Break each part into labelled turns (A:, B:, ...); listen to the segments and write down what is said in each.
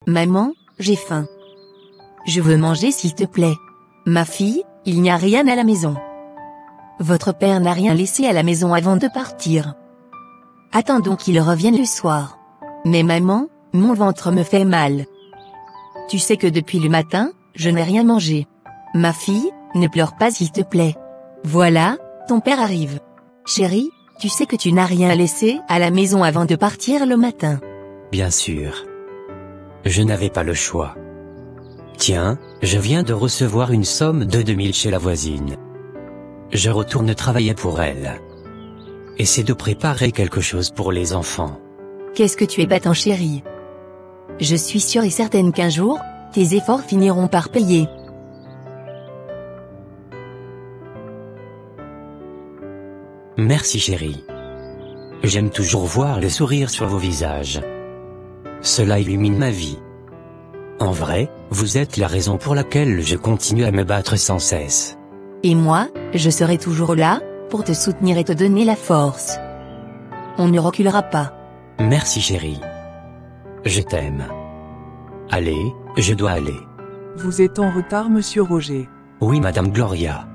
A: Maman, j'ai faim. Je veux manger s'il te plaît. Ma fille, il n'y a rien à la maison. Votre père n'a rien laissé à la maison avant de partir. Attendons qu'il revienne le soir. Mais maman, mon ventre me fait mal. Tu sais que depuis le matin, je n'ai rien mangé. Ma fille, ne pleure pas s'il te plaît. Voilà, ton père arrive. Chérie, tu sais que tu n'as rien laissé à la maison avant de partir le matin.
B: Bien sûr. Je n'avais pas le choix. Tiens, je viens de recevoir une somme de 2000 chez la voisine. Je retourne travailler pour elle. Essaie de préparer quelque chose pour les enfants.
A: Qu'est-ce que tu es battant chérie. Je suis sûre et certaine qu'un jour, tes efforts finiront par payer.
B: Merci chérie. J'aime toujours voir le sourire sur vos visages. Cela illumine ma vie. En vrai, vous êtes la raison pour laquelle je continue à me battre sans cesse.
A: Et moi, je serai toujours là, pour te soutenir et te donner la force. On ne reculera pas.
B: Merci chérie. Je t'aime. Allez, je dois aller.
C: Vous êtes en retard, monsieur Roger.
B: Oui, madame Gloria.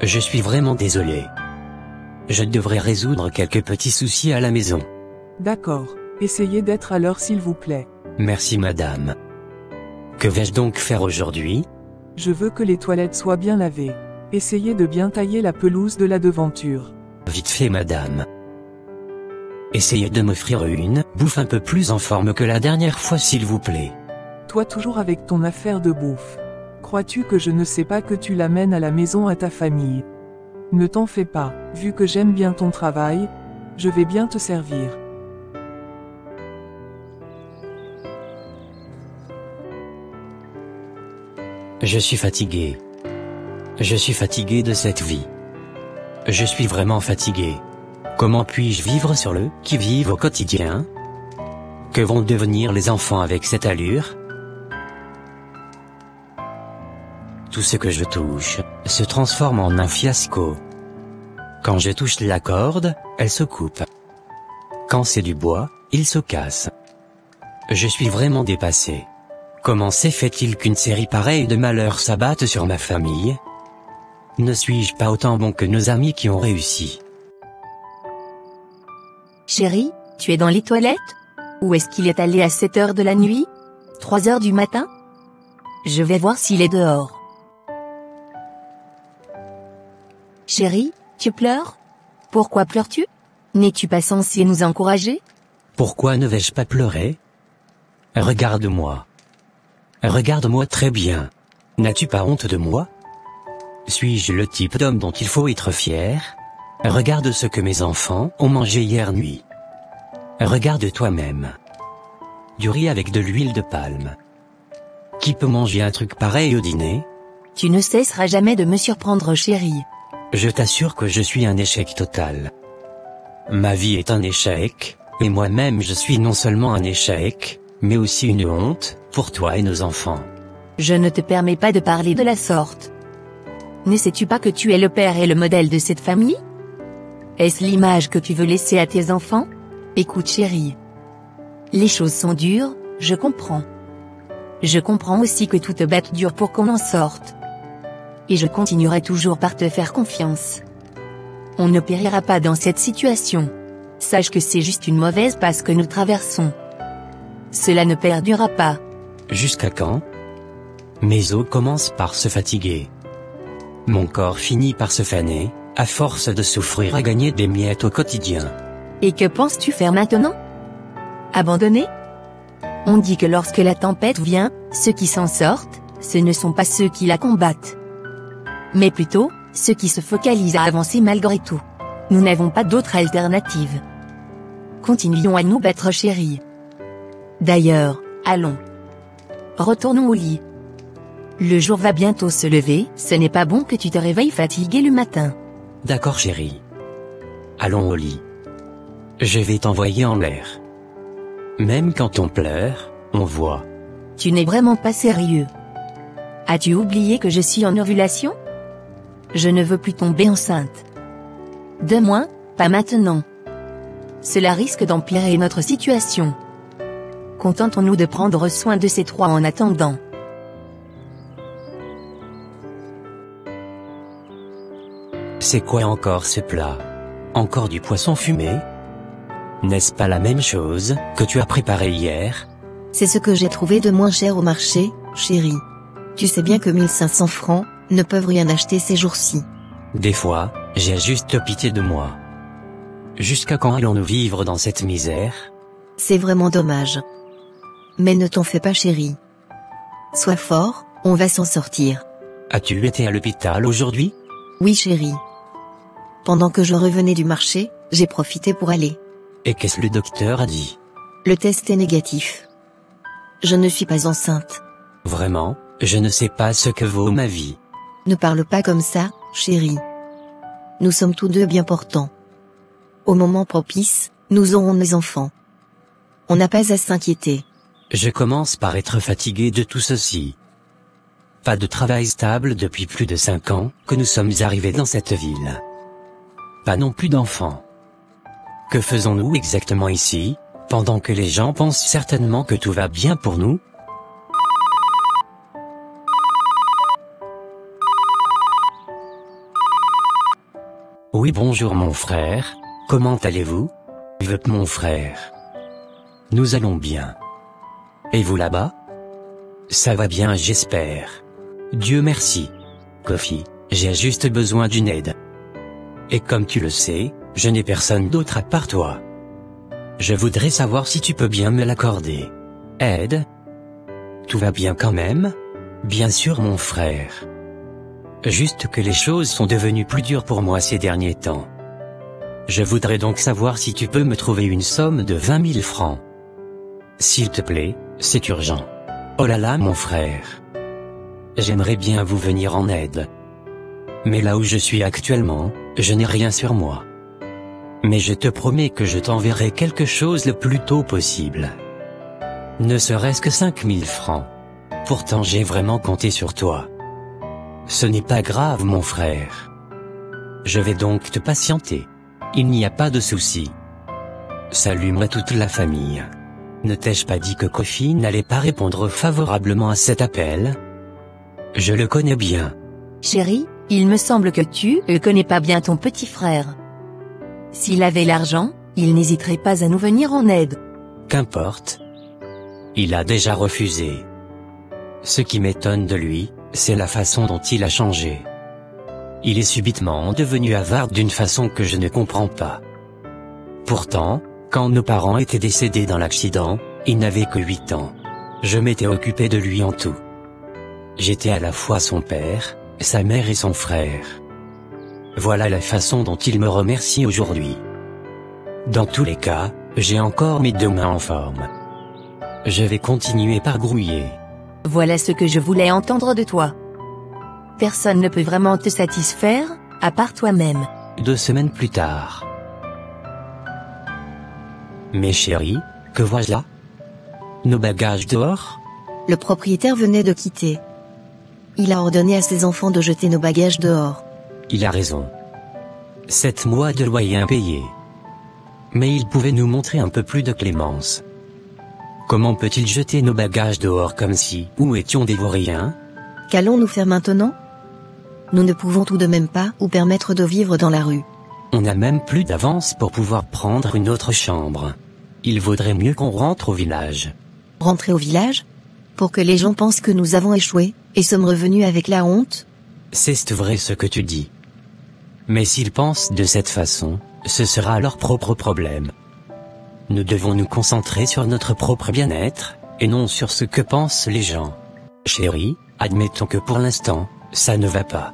B: Je suis vraiment désolé. Je devrais résoudre quelques petits soucis à la maison.
C: D'accord. Essayez d'être à l'heure s'il vous plaît.
B: Merci madame. Que vais-je donc faire aujourd'hui?
C: Je veux que les toilettes soient bien lavées. Essayez de bien tailler la pelouse de la devanture.
B: Vite fait madame. Essayez de m'offrir une bouffe un peu plus en forme que la dernière fois s'il vous plaît.
C: Toi toujours avec ton affaire de bouffe. Crois-tu que je ne sais pas que tu l'amènes à la maison à ta famille? Ne t'en fais pas, vu que j'aime bien ton travail, je vais bien te servir.
B: Je suis fatigué. Je suis fatigué de cette vie. Je suis vraiment fatigué. Comment puis-je vivre sur le qui-vive au quotidien? Que vont devenir les enfants avec cette allure? Tout ce que je touche se transforme en un fiasco. Quand je touche la corde, elle se coupe. Quand c'est du bois, il se casse. Je suis vraiment dépassé. Comment se fait-il qu'une série pareille de malheurs s'abatte sur ma famille? Ne suis-je pas autant bon que nos amis qui ont réussi?
A: Chérie, tu es dans les toilettes? Où est-ce qu'il est allé à 7 heures de la nuit? 3 heures du matin? Je vais voir s'il est dehors. Chérie, tu pleures? Pourquoi pleures-tu? N'es-tu pas censé nous encourager?
B: Pourquoi ne vais-je pas pleurer? Regarde-moi. Regarde-moi très bien. N'as-tu pas honte de moi? Suis-je le type d'homme dont il faut être fier? Regarde ce que mes enfants ont mangé hier nuit. Regarde toi-même. Du riz avec de l'huile de palme. Qui peut manger un truc pareil au dîner?
A: Tu ne cesseras jamais de me surprendre chérie.
B: Je t'assure que je suis un échec total. Ma vie est un échec, et moi-même je suis non seulement un échec, mais aussi une honte, pour toi et nos enfants.
A: Je ne te permets pas de parler de la sorte. Ne sais-tu pas que tu es le père et le modèle de cette famille? Est-ce l'image que tu veux laisser à tes enfants? Écoute chérie. Les choses sont dures, je comprends. Je comprends aussi que tout te batte dur pour qu'on en sorte. Et je continuerai toujours par te faire confiance. On ne périra pas dans cette situation. Sache que c'est juste une mauvaise passe que nous traversons. Cela ne perdurera pas.
B: Jusqu'à quand? Mes os commencent par se fatiguer. Mon corps finit par se faner, à force de souffrir à gagner des miettes au quotidien.
A: Et que penses-tu faire maintenant? Abandonner? On dit que lorsque la tempête vient, ceux qui s'en sortent, ce ne sont pas ceux qui la combattent, mais plutôt, ceux qui se focalisent à avancer malgré tout. Nous n'avons pas d'autre alternative. Continuons à nous battre chérie. D'ailleurs, allons. Retournons au lit. Le jour va bientôt se lever, ce n'est pas bon que tu te réveilles fatigué le matin.
B: D'accord chérie. Allons au lit. Je vais t'envoyer en l'air. Même quand on pleure, on voit.
A: Tu n'es vraiment pas sérieux. As-tu oublié que je suis en ovulation? Je ne veux plus tomber enceinte. De moins, pas maintenant. Cela risque d'empirer notre situation. Contentons-nous de prendre soin de ces trois en attendant.
B: C'est quoi encore ce plat? Encore du poisson fumé? N'est-ce pas la même chose que tu as préparé hier?
D: C'est ce que j'ai trouvé de moins cher au marché, chérie. Tu sais bien que 1500 francs ne peuvent rien acheter ces jours-ci.
B: Des fois, j'ai juste pitié de moi. Jusqu'à quand allons-nous vivre dans cette misère?
D: C'est vraiment dommage. Mais ne t'en fais pas, chérie. Sois fort, on va s'en sortir.
B: As-tu été à l'hôpital aujourd'hui?
D: Oui, chérie. Pendant que je revenais du marché, j'ai profité pour aller.
B: Et qu'est-ce que le docteur a dit?
D: Le test est négatif. Je ne suis pas enceinte.
B: Vraiment, je ne sais pas ce que vaut ma vie.
D: Ne parle pas comme ça, chérie. Nous sommes tous deux bien portants. Au moment propice, nous aurons nos enfants. On n'a pas à s'inquiéter.
B: Je commence par être fatigué de tout ceci. Pas de travail stable depuis plus de 5 ans que nous sommes arrivés dans cette ville. Pas non plus d'enfants. Que faisons-nous exactement ici, pendant que les gens pensent certainement que tout va bien pour nous? Oui, bonjour mon frère, comment allez-vous? Mon frère. Nous allons bien. Et vous là-bas? Ça va bien, j'espère. Dieu merci. Kofi, j'ai juste besoin d'une aide. Et comme tu le sais, je n'ai personne d'autre à part toi. Je voudrais savoir si tu peux bien me l'accorder. Aide? Tout va bien quand même? Bien sûr mon frère. Juste que les choses sont devenues plus dures pour moi ces derniers temps. Je voudrais donc savoir si tu peux me trouver une somme de 20 000 francs. S'il te plaît, c'est urgent. Oh là là mon frère. J'aimerais bien vous venir en aide. Mais là où je suis actuellement, je n'ai rien sur moi. Mais je te promets que je t'enverrai quelque chose le plus tôt possible. Ne serait-ce que 5 000 francs. Pourtant j'ai vraiment compté sur toi. Ce n'est pas grave mon frère. Je vais donc te patienter. Il n'y a pas de souci. Salut toute la famille. Ne t'ai-je pas dit que Kofi n'allait pas répondre favorablement à cet appel? Je le connais bien.
A: Chérie, il me semble que tu ne connais pas bien ton petit frère. S'il avait l'argent, il n'hésiterait pas à nous venir en aide.
B: Qu'importe. Il a déjà refusé. Ce qui m'étonne de lui, c'est la façon dont il a changé. Il est subitement devenu avare d'une façon que je ne comprends pas. Pourtant, quand nos parents étaient décédés dans l'accident, il n'avait que 8 ans. Je m'étais occupé de lui en tout. J'étais à la fois son père, sa mère et son frère. Voilà la façon dont il me remercie aujourd'hui. Dans tous les cas, j'ai encore mes 2 mains en forme. Je vais continuer par grouiller.
A: Voilà ce que je voulais entendre de toi. Personne ne peut vraiment te satisfaire, à part toi-même.
B: 2 semaines plus tard. Mes chéris, que vois-je là? Nos bagages dehors?
D: Le propriétaire venait de quitter. Il a ordonné à ses enfants de jeter nos bagages dehors.
B: Il a raison. 7 mois de loyer impayé. Mais il pouvait nous montrer un peu plus de clémence. Comment peut-il jeter nos bagages dehors comme si nous étions des vauriens?
D: Qu'allons-nous faire maintenant? Nous ne pouvons tout de même pas nous permettre de vivre dans la rue.
B: On n'a même plus d'avance pour pouvoir prendre une autre chambre. Il vaudrait mieux qu'on rentre au village.
D: Rentrer au village? Pour que les gens pensent que nous avons échoué, et sommes revenus avec la honte?
B: C'est vrai ce que tu dis. Mais s'ils pensent de cette façon, ce sera leur propre problème. Nous devons nous concentrer sur notre propre bien-être, et non sur ce que pensent les gens. Chérie, admettons que pour l'instant, ça ne va pas.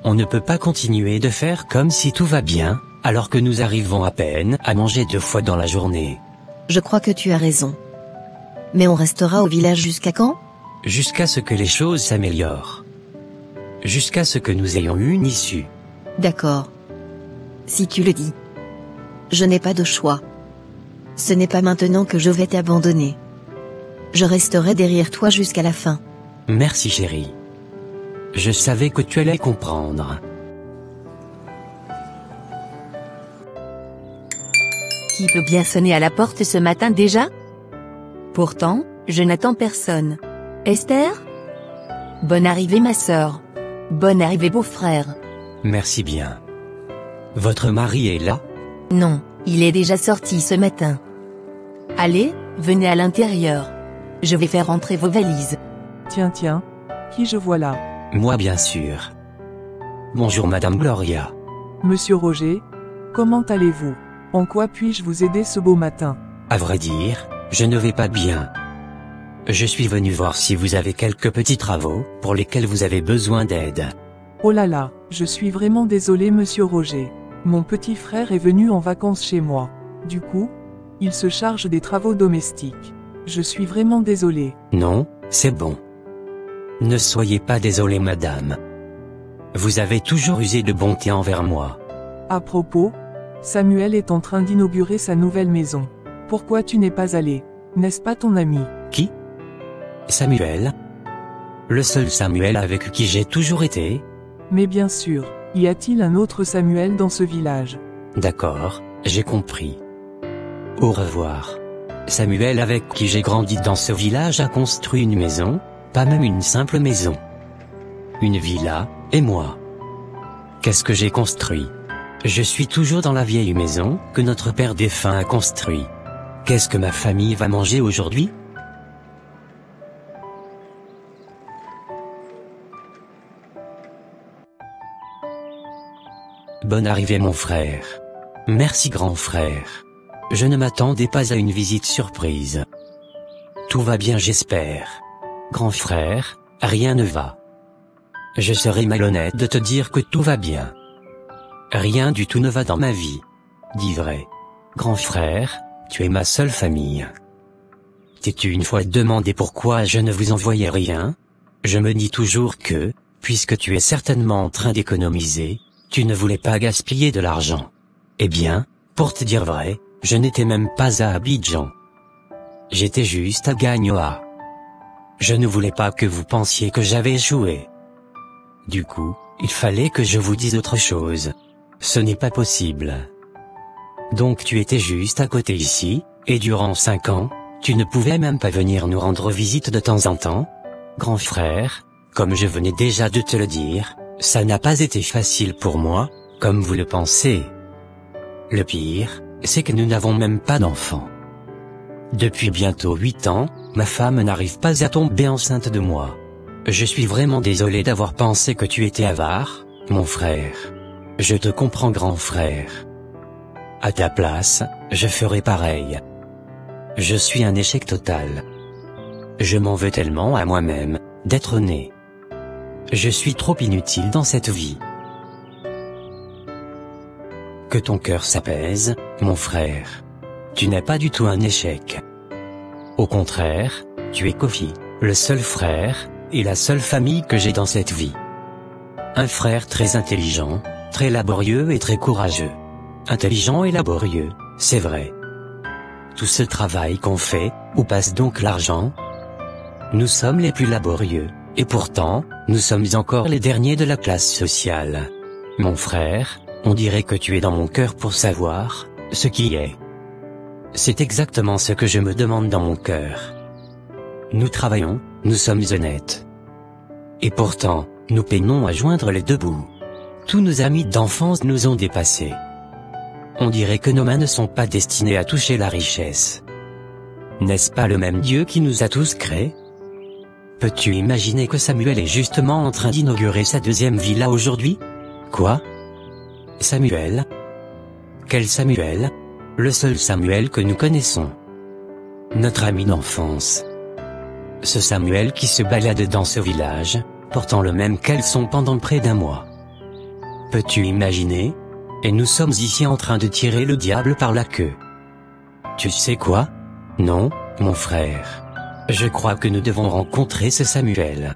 B: On ne peut pas continuer de faire comme si tout va bien, alors que nous arrivons à peine à manger 2 fois dans la journée.
D: Je crois que tu as raison. Mais on restera au village jusqu'à quand?
B: Jusqu'à ce que les choses s'améliorent. Jusqu'à ce que nous ayons une issue.
D: D'accord. Si tu le dis. Je n'ai pas de choix. Ce n'est pas maintenant que je vais t'abandonner. Je resterai derrière toi jusqu'à la fin.
B: Merci chérie. Je savais que tu allais comprendre.
A: Qui peut bien sonner à la porte ce matin déjà? Pourtant, je n'attends personne. Esther? Bonne arrivée ma sœur. Bonne arrivée beau-frère.
B: Merci bien. Votre mari est là?
A: Non, il est déjà sorti ce matin. Allez, venez à l'intérieur. Je vais faire entrer vos valises.
C: Tiens, qui je vois là?
B: Moi bien sûr. Bonjour Madame Gloria.
C: Monsieur Roger? Comment allez-vous? En quoi puis-je vous aider ce beau matin?
B: À vrai dire, je ne vais pas bien. Je suis venu voir si vous avez quelques petits travaux pour lesquels vous avez besoin d'aide.
C: Oh là là, je suis vraiment désolé Monsieur Roger. Mon petit frère est venu en vacances chez moi. Du coup, il se charge des travaux domestiques. Je suis vraiment désolé.
B: Non, c'est bon. Ne soyez pas désolée madame. Vous avez toujours usé de bonté envers moi.
C: À propos, Samuel est en train d'inaugurer sa nouvelle maison. Pourquoi tu n'es pas allé? N'est-ce pas ton ami?
B: Qui? Samuel? Le seul Samuel avec qui j'ai toujours été?
C: Mais bien sûr, y a-t-il un autre Samuel dans ce village?
B: D'accord, j'ai compris. Au revoir. Samuel avec qui j'ai grandi dans ce village a construit une maison, pas même une simple maison. Une villa, et moi. Qu'est-ce que j'ai construit? Je suis toujours dans la vieille maison que notre père défunt a construit. Qu'est-ce que ma famille va manger aujourd'hui? Bonne arrivée mon frère. Merci grand frère. Je ne m'attendais pas à une visite surprise. Tout va bien j'espère. Grand frère, rien ne va. Je serais malhonnête de te dire que tout va bien. Rien du tout ne va dans ma vie. Dis vrai. Grand frère, tu es ma seule famille. T'es-tu une fois demandé pourquoi je ne vous envoyais rien? Je me dis toujours que, puisque tu es certainement en train d'économiser, tu ne voulais pas gaspiller de l'argent. Eh bien, pour te dire vrai, je n'étais même pas à Abidjan. J'étais juste à Gagnoa. Je ne voulais pas que vous pensiez que j'avais échoué. Du coup, il fallait que je vous dise autre chose. Ce n'est pas possible. Donc tu étais juste à côté ici, et durant 5 ans, tu ne pouvais même pas venir nous rendre visite de temps en temps? Grand frère, comme je venais déjà de te le dire, ça n'a pas été facile pour moi, comme vous le pensez. Le pire, c'est que nous n'avons même pas d'enfants. Depuis bientôt 8 ans, ma femme n'arrive pas à tomber enceinte de moi. Je suis vraiment désolé d'avoir pensé que tu étais avare, mon frère. Je te comprends grand frère. À ta place, je ferai pareil. Je suis un échec total. Je m'en veux tellement à moi-même, d'être né. Je suis trop inutile dans cette vie. Que ton cœur s'apaise, mon frère. Tu n'es pas du tout un échec. Au contraire, tu es Kofi, le seul frère, et la seule famille que j'ai dans cette vie. Un frère très intelligent, très laborieux et très courageux. Intelligent et laborieux, c'est vrai. Tout ce travail qu'on fait, où passe donc l'argent? Nous sommes les plus laborieux, et pourtant, nous sommes encore les derniers de la classe sociale. Mon frère, on dirait que tu es dans mon cœur pour savoir ce qui est. C'est exactement ce que je me demande dans mon cœur. Nous travaillons, nous sommes honnêtes. Et pourtant, nous peinons à joindre les deux bouts. Tous nos amis d'enfance nous ont dépassés. On dirait que nos mains ne sont pas destinées à toucher la richesse. N'est-ce pas le même Dieu qui nous a tous créés? Peux-tu imaginer que Samuel est justement en train d'inaugurer sa deuxième villa aujourd'hui? Quoi? Samuel? Quel Samuel? Le seul Samuel que nous connaissons. Notre ami d'enfance. Ce Samuel qui se balade dans ce village, portant le même caleçon pendant près d'1 mois. Peux-tu imaginer? Et nous sommes ici en train de tirer le diable par la queue. Tu sais quoi? Non, mon frère. Je crois que nous devons rencontrer ce Samuel.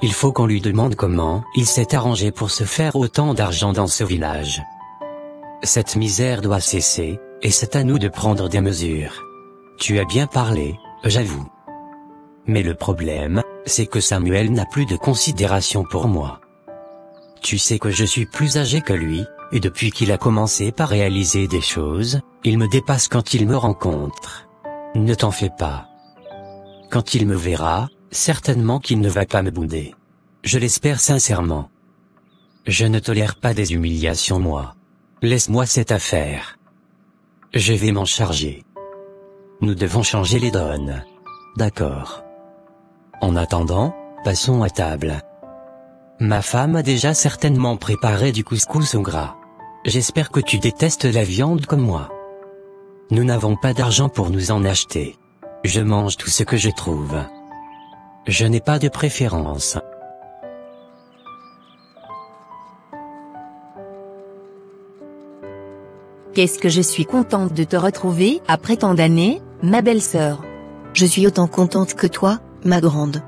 B: Il faut qu'on lui demande comment il s'est arrangé pour se faire autant d'argent dans ce village. Cette misère doit cesser, et c'est à nous de prendre des mesures. Tu as bien parlé, j'avoue. Mais le problème, c'est que Samuel n'a plus de considération pour moi. Tu sais que je suis plus âgé que lui, et depuis qu'il a commencé par réaliser des choses, il me dépasse quand il me rencontre. Ne t'en fais pas, Quand il me verra, certainement qu'il ne va pas me bouder. Je l'espère sincèrement. Je ne tolère pas des humiliations moi. Laisse-moi cette affaire. Je vais m'en charger. Nous devons changer les donnes. D'accord. En attendant, passons à table. Ma femme a déjà certainement préparé du couscous au gras. J'espère que tu détestes la viande comme moi. Nous n'avons pas d'argent pour nous en acheter. Je mange tout ce que je trouve. Je n'ai pas de préférence.
A: Qu'est-ce que je suis contente de te retrouver après tant d'années, ma belle-sœur.
D: Je suis autant contente que toi, ma grande.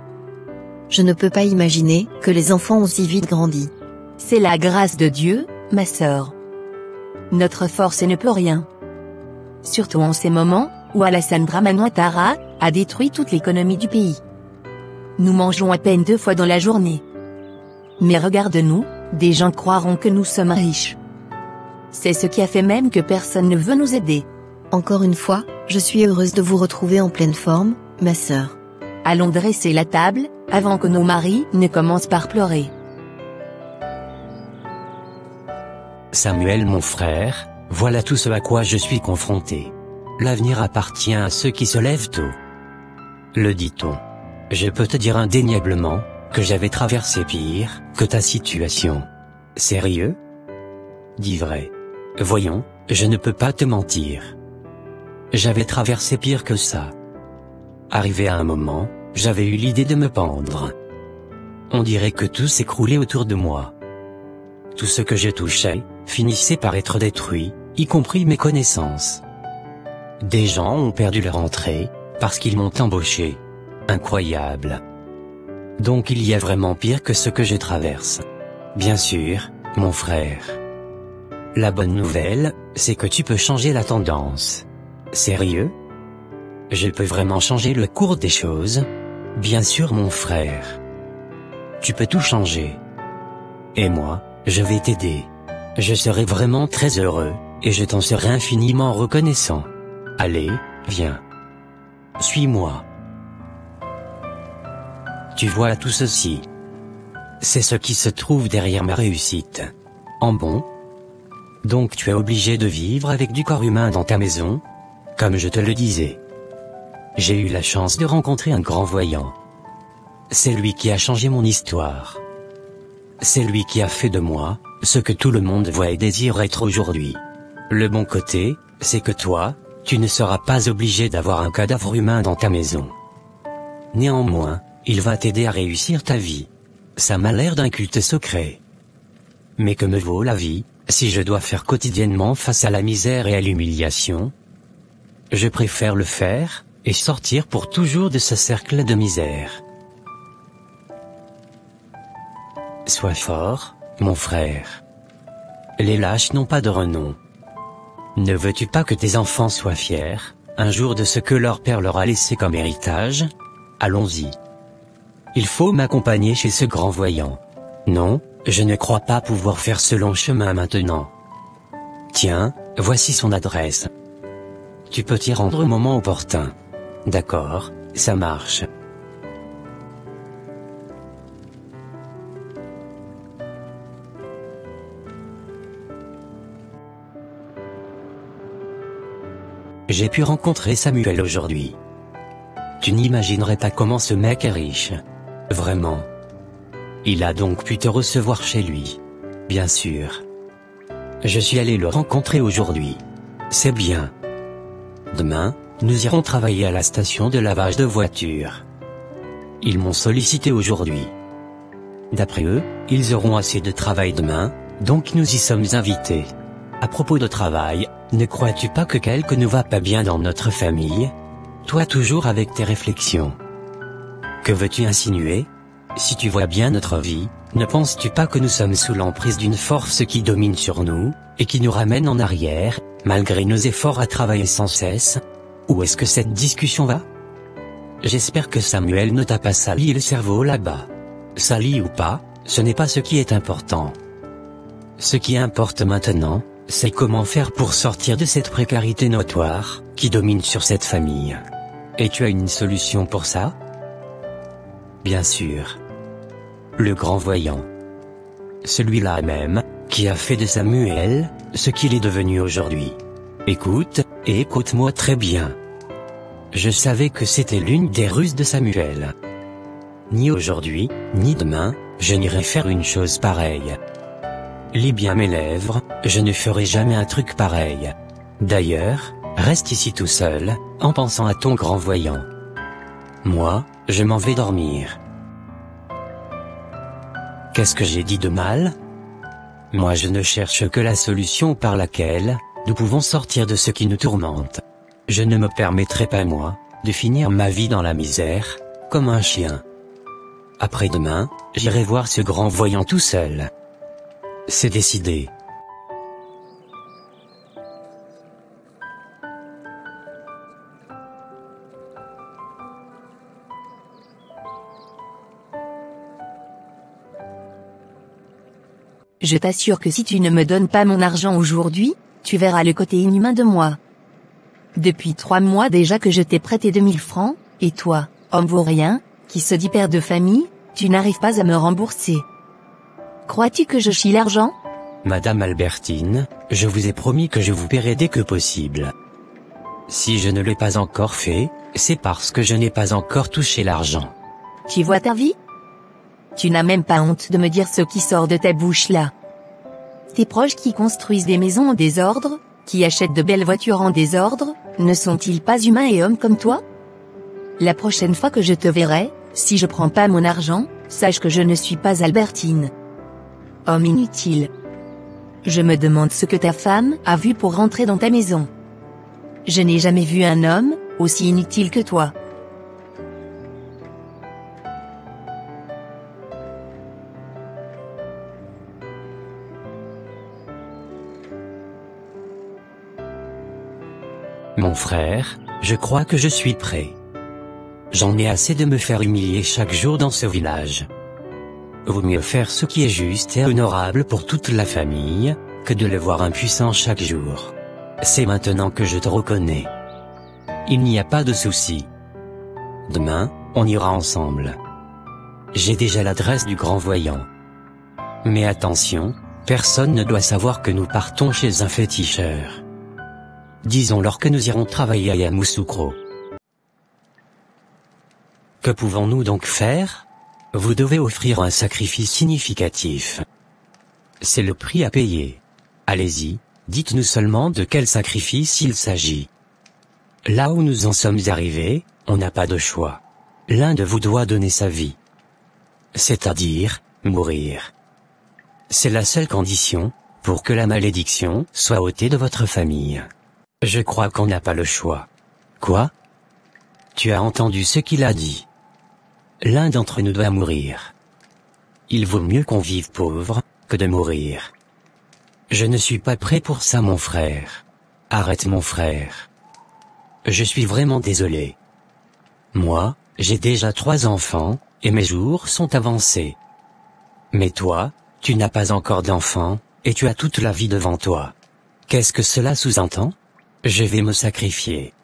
D: Je ne peux pas imaginer que les enfants ont si vite grandi.
A: C'est la grâce de Dieu, ma sœur. Notre force ne peut rien. Surtout en ces moments, où Alassane Dramane Ouattara a détruit toute l'économie du pays. Nous mangeons à peine 2 fois dans la journée. Mais regarde-nous, des gens croiront que nous sommes riches. C'est ce qui a fait même que personne ne veut nous aider.
D: Encore une fois, je suis heureuse de vous retrouver en pleine forme, ma sœur.
A: Allons dresser la table, avant que nos maris ne commencent par pleurer.
B: Samuel mon frère, voilà tout ce à quoi je suis confronté. L'avenir appartient à ceux qui se lèvent tôt. Le dit-on. Je peux te dire indéniablement, que j'avais traversé pire, que ta situation. Sérieux? Dis vrai. Voyons, je ne peux pas te mentir. J'avais traversé pire que ça. Arrivé à un moment, j'avais eu l'idée de me pendre. On dirait que tout s'écroulait autour de moi. Tout ce que je touchais, finissait par être détruit, y compris mes connaissances. Des gens ont perdu leur entrée, parce qu'ils m'ont embauché. Incroyable. Donc il y a vraiment pire que ce que je traverse. Bien sûr, mon frère. La bonne nouvelle, c'est que tu peux changer la tendance. Sérieux? Je peux vraiment changer le cours des choses? Bien sûr mon frère. Tu peux tout changer. Et moi, je vais t'aider. Je serai vraiment très heureux, et je t'en serai infiniment reconnaissant. Allez, viens. Suis-moi. Tu vois tout ceci. C'est ce qui se trouve derrière ma réussite. En bon? Donc tu es obligé de vivre avec du corps humain dans ta maison? Comme je te le disais. J'ai eu la chance de rencontrer un grand voyant. C'est lui qui a changé mon histoire. C'est lui qui a fait de moi, ce que tout le monde voit et désire être aujourd'hui. Le bon côté, c'est que toi, tu ne seras pas obligé d'avoir un cadavre humain dans ta maison. Néanmoins, il va t'aider à réussir ta vie. Ça m'a l'air d'un culte secret. Mais que me vaut la vie, si je dois faire quotidiennement face à la misère et à l'humiliation? Je préfère le faire, et sortir pour toujours de ce cercle de misère. Sois fort, mon frère. Les lâches n'ont pas de renom. Ne veux-tu pas que tes enfants soient fiers, un jour de ce que leur père leur a laissé comme héritage? Allons-y. Il faut m'accompagner chez ce grand voyant. Non, je ne crois pas pouvoir faire ce long chemin maintenant. Tiens, voici son adresse. Tu peux t'y rendre au moment opportun. D'accord, ça marche. J'ai pu rencontrer Samuel aujourd'hui. Tu n'imaginerais pas comment ce mec est riche. Vraiment. Il a donc pu te recevoir chez lui. Bien sûr. Je suis allé le rencontrer aujourd'hui. C'est bien. Demain, nous irons travailler à la station de lavage de voitures. Ils m'ont sollicité aujourd'hui. D'après eux, ils auront assez de travail demain, donc nous y sommes invités. À propos de travail, ne crois-tu pas que quelque ne va pas bien dans notre famille? Toi toujours avec tes réflexions. Que veux-tu insinuer? Si tu vois bien notre vie, ne penses-tu pas que nous sommes sous l'emprise d'une force qui domine sur nous, et qui nous ramène en arrière, malgré nos efforts à travailler sans cesse? Où est-ce que cette discussion va? J'espère que Samuel ne t'a pas sali le cerveau là-bas. Sali ou pas, ce n'est pas ce qui est important. Ce qui importe maintenant, c'est comment faire pour sortir de cette précarité notoire, qui domine sur cette famille. Et tu as une solution pour ça? Bien sûr. Le grand voyant. Celui-là même, qui a fait de Samuel, ce qu'il est devenu aujourd'hui. Écoute, et écoute-moi très bien. Je savais que c'était l'une des ruses de Samuel. Ni aujourd'hui, ni demain, je n'irai faire une chose pareille. Lis bien mes lèvres, je ne ferai jamais un truc pareil. D'ailleurs, reste ici tout seul, en pensant à ton grand voyant. Moi, je m'en vais dormir. Qu'est-ce que j'ai dit de mal? Moi je ne cherche que la solution par laquelle nous pouvons sortir de ce qui nous tourmente. Je ne me permettrai pas moi, de finir ma vie dans la misère, comme un chien. Après-demain, j'irai voir ce grand voyant tout seul. C'est décidé.
A: Je t'assure que si tu ne me donnes pas mon argent aujourd'hui, tu verras le côté inhumain de moi. Depuis 3 mois déjà que je t'ai prêté 2000 francs, et toi, homme vaurien, qui se dit père de famille, tu n'arrives pas à me rembourser. Crois-tu que je chie l'argent?
B: Madame Albertine, je vous ai promis que je vous paierai dès que possible. Si je ne l'ai pas encore fait, c'est parce que je n'ai pas encore touché l'argent.
A: Tu vois ta vie? Tu n'as même pas honte de me dire ce qui sort de ta bouche là. Tes proches qui construisent des maisons en désordre, qui achètent de belles voitures en désordre, ne sont-ils pas humains et hommes comme toi? La prochaine fois que je te verrai, si je prends pas mon argent, sache que je ne suis pas Albertine. Homme inutile. Je me demande ce que ta femme a vu pour rentrer dans ta maison. Je n'ai jamais vu un homme aussi inutile que toi.
B: Mon frère, je crois que je suis prêt. J'en ai assez de me faire humilier chaque jour dans ce village. Vaut mieux faire ce qui est juste et honorable pour toute la famille, que de le voir impuissant chaque jour. C'est maintenant que je te reconnais. Il n'y a pas de souci. Demain, on ira ensemble. J'ai déjà l'adresse du grand voyant. Mais attention, personne ne doit savoir que nous partons chez un féticheur. Disons-leur que nous irons travailler à Yamoussoukro. Que pouvons-nous donc faire? Vous devez offrir un sacrifice significatif. C'est le prix à payer. Allez-y, dites-nous seulement de quel sacrifice il s'agit. Là où nous en sommes arrivés, on n'a pas de choix. L'un de vous doit donner sa vie. C'est-à-dire, mourir. C'est la seule condition, pour que la malédiction soit ôtée de votre famille. Je crois qu'on n'a pas le choix. Quoi? Tu as entendu ce qu'il a dit. L'un d'entre nous doit mourir. Il vaut mieux qu'on vive pauvre, que de mourir. Je ne suis pas prêt pour ça mon frère. Arrête mon frère. Je suis vraiment désolé. Moi, j'ai déjà 3 enfants, et mes jours sont avancés. Mais toi, tu n'as pas encore d'enfants, et tu as toute la vie devant toi. Qu'est-ce que cela sous-entend? Je vais me sacrifier.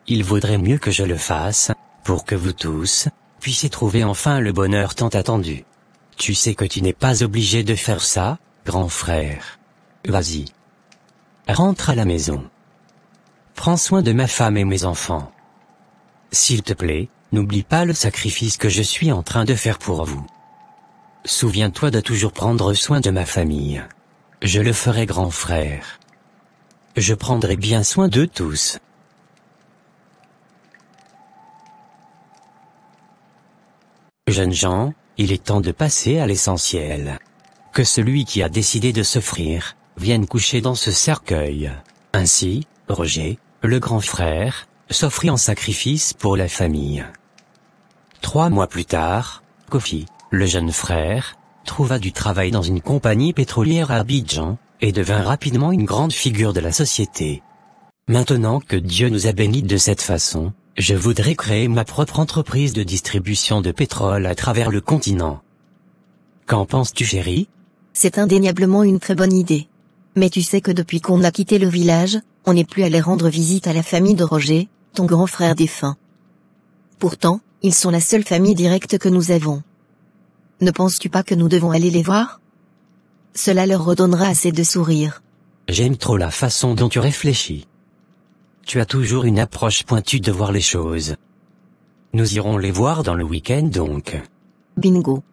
B: Il vaudrait mieux que je le fasse, pour que vous tous, puissiez trouver enfin le bonheur tant attendu. Tu sais que tu n'es pas obligé de faire ça, grand frère. Vas-y. Rentre à la maison. Prends soin de ma femme et mes enfants. S'il te plaît, n'oublie pas le sacrifice que je suis en train de faire pour vous. Souviens-toi de toujours prendre soin de ma famille. Je le ferai grand frère. Je prendrai bien soin d'eux tous. Jeunes gens, il est temps de passer à l'essentiel. Que celui qui a décidé de s'offrir, vienne coucher dans ce cercueil. Ainsi, Roger, le grand frère, s'offrit en sacrifice pour la famille. 3 mois plus tard, Kofi, le jeune frère, trouva du travail dans une compagnie pétrolière à Abidjan, et devint rapidement une grande figure de la société. Maintenant que Dieu nous a bénis de cette façon, je voudrais créer ma propre entreprise de distribution de pétrole à travers le continent. Qu'en penses-tu, chérie?
D: C'est indéniablement une très bonne idée. Mais tu sais que depuis qu'on a quitté le village, on n'est plus allé rendre visite à la famille de Roger, ton grand frère défunt. Pourtant, ils sont la seule famille directe que nous avons. Ne penses-tu pas que nous devons aller les voir? Cela leur redonnera assez de sourire.
B: J'aime trop la façon dont tu réfléchis. Tu as toujours une approche pointue de voir les choses. Nous irons les voir dans le week-end donc.
D: Bingo.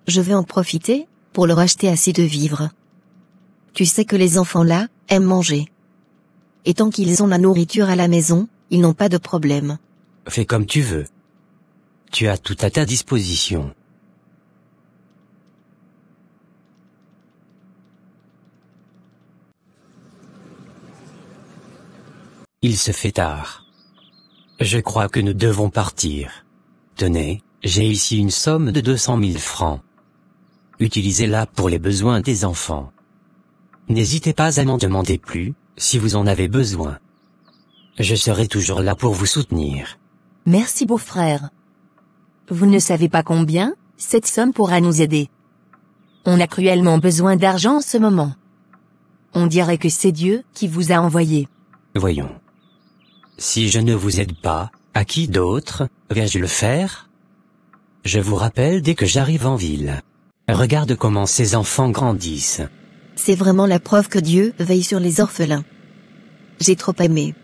D: Je vais en profiter, pour leur acheter assez de vivres. Tu sais que les enfants là, aiment manger. Et tant qu'ils ont la nourriture à la maison, ils n'ont pas de problème.
B: Fais comme tu veux. Tu as tout à ta disposition. Il se fait tard. Je crois que nous devons partir. Tenez, j'ai ici une somme de 200 000 francs. Utilisez-la pour les besoins des enfants. N'hésitez pas à m'en demander plus, si vous en avez besoin. Je serai toujours là pour vous soutenir.
A: Merci beau-frère. Vous ne savez pas combien, cette somme pourra nous aider. On a cruellement besoin d'argent en ce moment. On dirait que c'est Dieu qui vous a envoyé.
B: Voyons. Si je ne vous aide pas, à qui d'autre vais-je le faire? Je vous rappelle dès que j'arrive en ville. Regarde comment ces enfants grandissent.
D: C'est vraiment la preuve que Dieu veille sur les orphelins. J'ai trop aimé.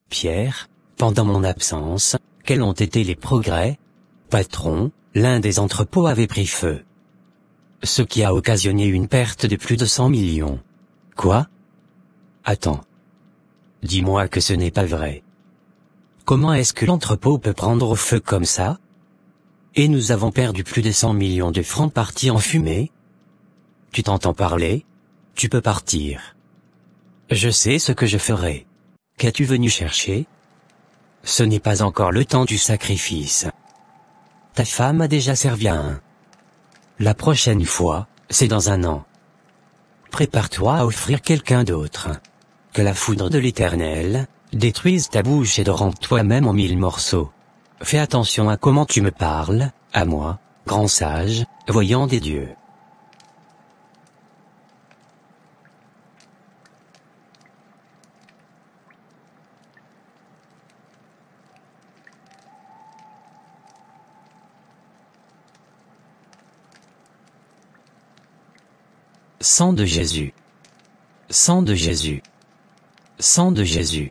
B: Pierre, pendant mon absence, quels ont été les progrès? Patron, l'un des entrepôts avait pris feu. Ce qui a occasionné une perte de plus de 100 millions. Quoi? Attends. Dis-moi que ce n'est pas vrai. Comment est-ce que l'entrepôt peut prendre feu comme ça? Et nous avons perdu plus de 100 millions de francs partis en fumée? Tu t'entends parler? Tu peux partir. Je sais ce que je ferai. Qu'as-tu venu chercher? Ce n'est pas encore le temps du sacrifice. Ta femme a déjà servi à un. La prochaine fois, c'est dans un an. Prépare-toi à offrir quelqu'un d'autre. Que la foudre de l'Éternel détruise ta bouche et te rende toi-même en 1000 morceaux. Fais attention à comment tu me parles, à moi, grand sage, voyant des dieux. Sang de Jésus. Sang de Jésus. Sang de Jésus.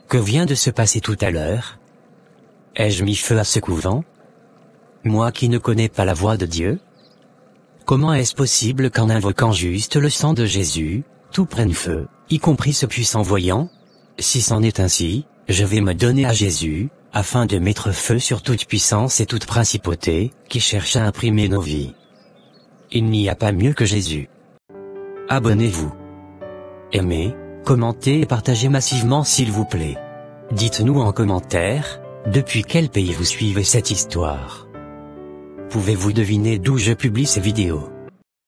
B: Que vient de se passer tout à l'heure? Ai-je mis feu à ce couvent? Moi qui ne connais pas la voix de Dieu? Comment est-ce possible qu'en invoquant juste le sang de Jésus, tout prenne feu, y compris ce puissant voyant? Si c'en est ainsi, je vais me donner à Jésus, afin de mettre feu sur toute puissance et toute principauté, qui cherche à imprimer nos vies. Il n'y a pas mieux que Jésus. Abonnez-vous. Aimez, commentez et partagez massivement s'il vous plaît. Dites-nous en commentaire, depuis quel pays vous suivez cette histoire. Pouvez-vous deviner d'où je publie ces vidéos?